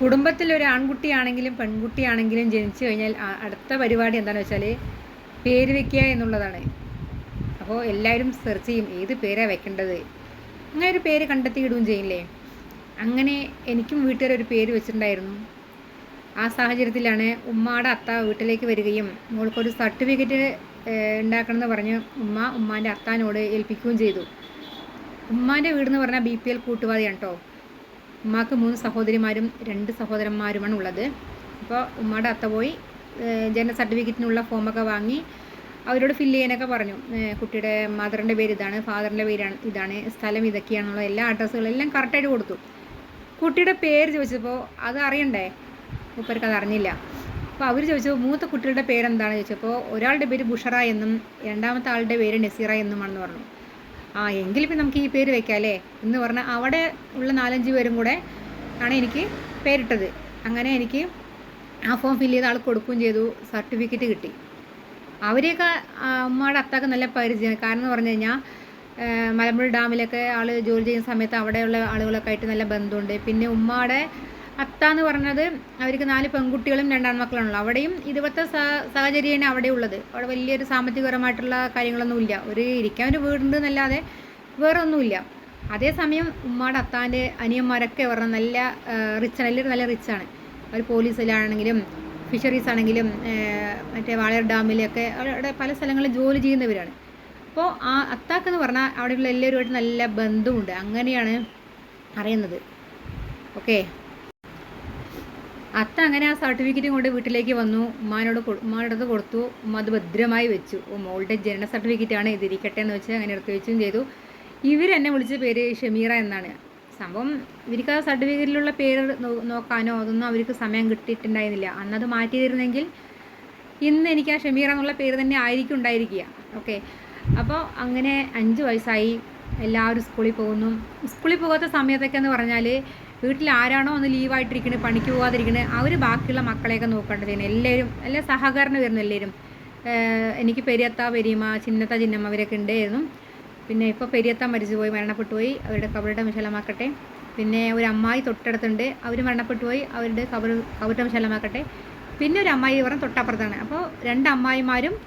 കുടുംബത്തിൽ ഒരു ആൺകുട്ടിയാണെങ്കിലും പെൺകുട്ടിയാണെങ്കിലും ജനിച്ചു കഴിഞ്ഞാൽ അടുത്ത പരിപാടി എന്താണെന്ന് വെച്ചാൽ പേര് വെക്കുക എന്നുള്ളതാണ്. അപ്പോൾ എല്ലാവരും സെർച്ച് ചെയ്യും ഏത് പേരാണ് വെക്കേണ്ടത്. അങ്ങനെ ഒരു പേര് കണ്ടെത്തി ഇടുകയും ചെയ്യില്ലേ. അങ്ങനെ എനിക്കും വീട്ടുകാരൊരു പേര് വെച്ചിട്ടുണ്ടായിരുന്നു. ആ സാഹചര്യത്തിലാണ് ഉമ്മാടെ അത്ത വീട്ടിലേക്ക് വരികയും മോൾക്കൊരു സർട്ടിഫിക്കറ്റ് ഉണ്ടാക്കണമെന്ന് പറഞ്ഞ് ഉമ്മാൻ്റെ അത്താനോട് ഏൽപ്പിക്കുകയും ചെയ്തു. ഉമ്മാൻ്റെ വീടെന്ന് പറഞ്ഞാൽ BPL കൂട്ടുപാതയാണ് കേട്ടോ. ഉമ്മാക്ക് 3 സഹോദരിമാരും 2 സഹോദരന്മാരുമാണ് ഉള്ളത്. അപ്പോൾ ഉമ്മയുടെ അത്ത പോയി ജനന സർട്ടിഫിക്കറ്റിനുള്ള ഫോമൊക്കെ വാങ്ങി അവരോട് ഫില്ല് ചെയ്യാനൊക്കെ പറഞ്ഞു. കുട്ടിയുടെ മദറിൻ്റെ പേര് ഇതാണ്, ഫാദറിൻ്റെ പേരാണ് ഇതാണ്, സ്ഥലം ഇതൊക്കെയാണുള്ള എല്ലാ അഡ്രസ്സുകളെല്ലാം കറക്റ്റായിട്ട് കൊടുത്തു. കുട്ടിയുടെ പേര് ചോദിച്ചപ്പോൾ അത് അറിയണ്ടേ, മൂപ്പർക്ക് അത് അറിഞ്ഞില്ല. അപ്പോൾ അവർ ചോദിച്ചു മൂത്ത കുട്ടിയുടെ പേരെന്താണെന്ന് ചോദിച്ചപ്പോൾ ഒരാളുടെ പേര് ബുഷറ എന്നും രണ്ടാമത്തെ ആളുടെ പേര് നസീറ എന്നുമാണെന്ന് പറഞ്ഞു. എങ്കിലും നമുക്ക് ഈ പേര് വെക്കാം അല്ലേ എന്ന് പറഞ്ഞാൽ അവിടെ ഉള്ള 4-5 പേരും കൂടെ ആണ് എനിക്ക് പേരിട്ടത്. അങ്ങനെ എനിക്ക് ആ ഫോം ഫില്ല് ചെയ്ത ആൾ കൊടുക്കുകയും ചെയ്തു. സർട്ടിഫിക്കറ്റ് കിട്ടി. അവരെയൊക്കെ ഉമ്മയുടെ അത്താക്ക് നല്ല പരിചയമാണ്. കാരണം എന്ന് പറഞ്ഞു കഴിഞ്ഞാൽ മലമ്പുഴ ഡാമിലൊക്കെ ആൾ ജോലി ചെയ്യുന്ന സമയത്ത് അവിടെയുള്ള ആളുകളൊക്കെ ആയിട്ട് നല്ല ബന്ധമുണ്ട്. പിന്നെ ഉമ്മയുടെ അത്ത എന്ന് പറഞ്ഞത് അവർക്ക് 4 പെൺകുട്ടികളും 2 ആൺമക്കളാണല്ലോ. അവിടെയും ഇതുപോലത്തെ സാഹചര്യമാണ് അവിടെ ഉള്ളത്. അവിടെ വലിയൊരു സാമ്പത്തികപരമായിട്ടുള്ള കാര്യങ്ങളൊന്നുമില്ല. ഇരിക്കാൻ ഒരു വീടുണ്ട് എന്നല്ലാതെ വേറെ ഒന്നുമില്ല. അതേസമയം ഉമ്മയുടെ അത്താൻ്റെ അനിയന്മാരൊക്കെ പറഞ്ഞാൽ നല്ല റിച്ചാണ്, എല്ലാവരും നല്ല റിച്ചാണ്. അവർ പോലീസിലാണെങ്കിലും ഫിഷറീസ് ആണെങ്കിലും മറ്റേ വാളയാർ ഡാമിലൊക്കെ അവിടെ പല സ്ഥലങ്ങളിൽ ജോലി ചെയ്യുന്നവരാണ്. അപ്പോൾ ആ അത്താക്കെന്ന് പറഞ്ഞാൽ അവിടെയുള്ള എല്ലാവരുമായിട്ട് നല്ല ബന്ധമുണ്ട്. അങ്ങനെയാണ് അറിയുന്നത്. ഓക്കെ, അത്ത അങ്ങനെ ആ സർട്ടിഫിക്കറ്റും കൊണ്ട് വീട്ടിലേക്ക് വന്നു. ഉമ്മാൻ്റെ അടുത്ത് കൊടുത്തു. ഉമ്മ അത് ഭദ്രമായി വെച്ചു. മോളുടെ ജനന സർട്ടിഫിക്കറ്റാണ് ഇതിരിക്കട്ടെ എന്ന് വെച്ച് അങ്ങനെ എടുത്ത് വെച്ചും ചെയ്തു. ഇവരെന്നെ വിളിച്ച പേര് ഷമീറ എന്നാണ്. സംഭവം ഇവർക്ക് ആ സർട്ടിഫിക്കറ്റിലുള്ള പേര് നോക്കാനോ അതൊന്നും അവർക്ക് സമയം കിട്ടിയിട്ടുണ്ടായിരുന്നില്ല. അന്നത് മാറ്റി തരുന്നെങ്കിൽ ഇന്ന് എനിക്ക് ആ ഷമീറ എന്നുള്ള പേര് തന്നെ ആയിരിക്കും ഉണ്ടായിരിക്കുക. ഓക്കെ, അപ്പോൾ അങ്ങനെ 5 വയസ്സായി. എല്ലാവരും സ്കൂളിൽ പോകുന്നു. സ്കൂളിൽ പോകാത്ത സമയത്തൊക്കെ എന്ന് പറഞ്ഞാൽ വീട്ടിൽ ആരാണോ ഒന്ന് ലീവായിട്ടിരിക്കുന്നത്, പണിക്ക് പോകാതിരിക്കുന്നത്, അവർ ബാക്കിയുള്ള മക്കളെയൊക്കെ നോക്കേണ്ടതിന് എല്ലാവരും എല്ലാ സഹകരണം വരുന്നു. എല്ലാവരും എനിക്ക് പെരിയത്ത പെരിയമ്മ, ചിന്നത്ത ചിന്നമ്മ അവരൊക്കെ ഉണ്ടായിരുന്നു. പിന്നെ ഇപ്പോൾ പെരിയത്ത മരിച്ചുപോയി, മരണപ്പെട്ടുപോയി. അവരുടെ കബറിടം വിശാലമാക്കട്ടെ. പിന്നെ ഒരു അമ്മായി തൊട്ടടുത്തുണ്ട്, അവർ മരണപ്പെട്ടുപോയി. അവരുടെ കബറിടം വിശാലമാക്കട്ടെ. പിന്നെ ഒരു അമ്മായി പറഞ്ഞാൽ തൊട്ടപ്പുറത്താണ്. അപ്പോൾ 2 അമ്മായിമാരും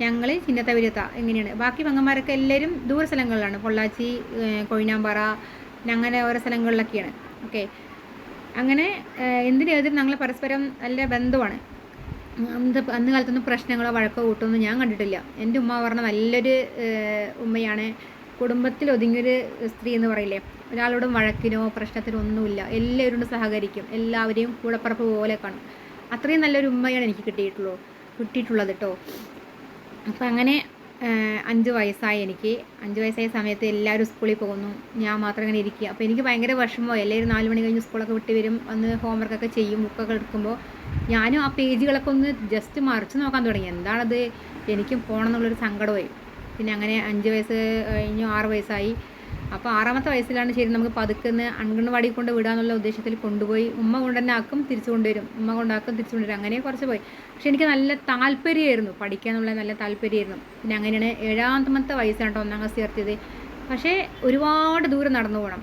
ഞങ്ങൾ ചിന്നത്ത പെരിയത്ത ഇങ്ങനെയാണ്. ബാക്കി പെങ്ങന്മാരൊക്കെ എല്ലാവരും ദൂര സ്ഥലങ്ങളിലാണ്. പൊള്ളാച്ചി, കൊഴിഞ്ഞാമ്പാറ, അങ്ങനെ ഓരോ സ്ഥലങ്ങളിലൊക്കെയാണ്. ഓക്കെ, അങ്ങനെ എന്തിനേതിനും ഞങ്ങൾ പരസ്പരം നല്ല ബന്ധമാണ്. അന്ന് കാലത്തൊന്നും പ്രശ്നങ്ങളോ വഴക്കോ കൂട്ടൊന്നും ഞാൻ കണ്ടിട്ടില്ല. എൻ്റെ ഉമ്മ പറഞ്ഞ നല്ലൊരു ഉമ്മയാണ്. കുടുംബത്തിൽ ഒതുങ്ങിയൊരു സ്ത്രീ എന്ന് പറയില്ലേ, ഒരാളോടും വഴക്കിനോ പ്രശ്നത്തിനോ ഒന്നുമില്ല. എല്ലാവരോടും സഹകരിക്കും, എല്ലാവരെയും കൂടപ്പറപ്പ് പോലെ കാണും. അത്രയും നല്ലൊരു ഉമ്മയാണ് എനിക്ക് കിട്ടിയിട്ടുള്ളത് കേട്ടോ. അപ്പം അങ്ങനെ 5 വയസ്സായി എനിക്ക്. 5 വയസ്സായ സമയത്ത് എല്ലാവരും സ്കൂളിൽ പോകുന്നു, ഞാൻ മാത്രം ഇങ്ങനെ ഇരിക്കുക. അപ്പോൾ എനിക്ക് ഭയങ്കര വിഷമമായി. എല്ലാവരും 4 മണി കഴിഞ്ഞ് സ്കൂളൊക്കെ വിട്ട് വരും, വന്ന് ഹോംവർക്കൊക്കെ ചെയ്യും. ബുക്കൊക്കെ എടുക്കുമ്പോൾ ഞാനും ആ പേജുകളൊക്കെ ഒന്ന് ജസ്റ്റ് മറിച്ച് നോക്കാൻ തുടങ്ങി. എന്താണത്, എനിക്കും പോകണം എന്നുള്ളൊരു സങ്കടമായി. പിന്നെ അങ്ങനെ 5 വയസ്സ് കഴിഞ്ഞു, 6 വയസ്സായി. അപ്പോൾ 6ാമത്തെ വയസ്സിലാണ് ശരി നമുക്ക് പതുക്കുന്ന അംഗൻവാടി കൊണ്ട് വിടാന്നുള്ള ഉദ്ദേശത്തിൽ കൊണ്ടുപോയി. ഉമ്മ കൊണ്ട് തന്നെ ആക്കും, തിരിച്ചു കൊണ്ടുവരും, ഉമ്മ കൊണ്ടാക്കും, തിരിച്ചു കൊണ്ടുവരും. അങ്ങനെ കുറച്ച് പോയി. പക്ഷെ എനിക്ക് നല്ല താല്പര്യമായിരുന്നു, പഠിക്കാനുള്ള നല്ല താല്പര്യമായിരുന്നു. പിന്നെ അങ്ങനെയാണ് 7ാമത്തെ വയസ്സാണ് കേട്ടോ 1ാം ക്ലാസ് ചേർത്തിയത്. പക്ഷേ ഒരുപാട് ദൂരം നടന്നു പോകണം.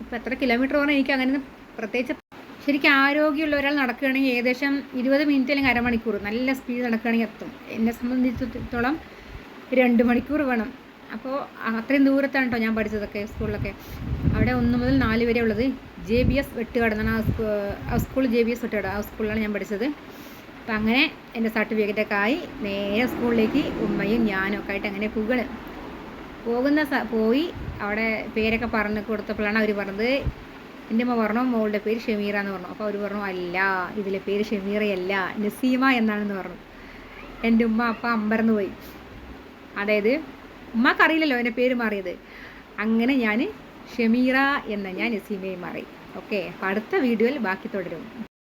ഇപ്പോൾ എത്ര കിലോമീറ്റർ പറഞ്ഞാൽ എനിക്ക് അങ്ങനെ പ്രത്യേകിച്ച്. ശരിക്കും ആരോഗ്യമുള്ള ഒരാൾ നടക്കുകയാണെങ്കിൽ ഏകദേശം 20 മിനിറ്റ് അല്ലെങ്കിൽ അരമണിക്കൂർ നല്ല സ്പീഡ് നടക്കുകയാണെങ്കിൽ എത്തും. എന്നെ സംബന്ധിച്ചിടത്തോളം 2 മണിക്കൂർ വേണം. അപ്പോൾ അത്രയും ദൂരത്താണ് കേട്ടോ ഞാൻ പഠിച്ചതൊക്കെ. സ്കൂളിലൊക്കെ അവിടെ 1 മുതൽ 4 വരെ ഉള്ളത് JBS വെട്ടുകാട് എന്നാണ് ആ സ്കൂൾ. JBS വെട്ടുകാട് ആ സ്കൂളിലാണ് ഞാൻ പഠിച്ചത്. അപ്പം അങ്ങനെ എൻ്റെ സർട്ടിഫിക്കറ്റൊക്കെ ആയി നേരെ സ്കൂളിലേക്ക് ഉമ്മയും ഞാനും ഒക്കെ ആയിട്ട് അങ്ങനെ പോയി അവിടെ പേരൊക്കെ പറഞ്ഞ് കൊടുത്തപ്പോഴാണ് അവർ പറഞ്ഞത്, എൻ്റെ അമ്മ പറഞ്ഞു മോളുടെ പേര് ഷമീറ എന്ന് പറഞ്ഞു. അപ്പോൾ അവർ പറഞ്ഞു അല്ല, ഇതിലെ പേര് ഷമീറയല്ല, നസീമ എന്നാണെന്ന് പറഞ്ഞു. എൻ്റെ ഉമ്മ അപ്പം അമ്പരന്ന് പോയി. അതായത് ഉമ്മക്കറിയില്ലല്ലോ എൻ്റെ പേര് മാറിയത്. അങ്ങനെ ഞാൻ ഷമീറ എന്ന ഞാൻ നസീമയും മാറി. ഓക്കെ, അപ്പോൾ അടുത്ത വീഡിയോയിൽ ബാക്കി തുടരും.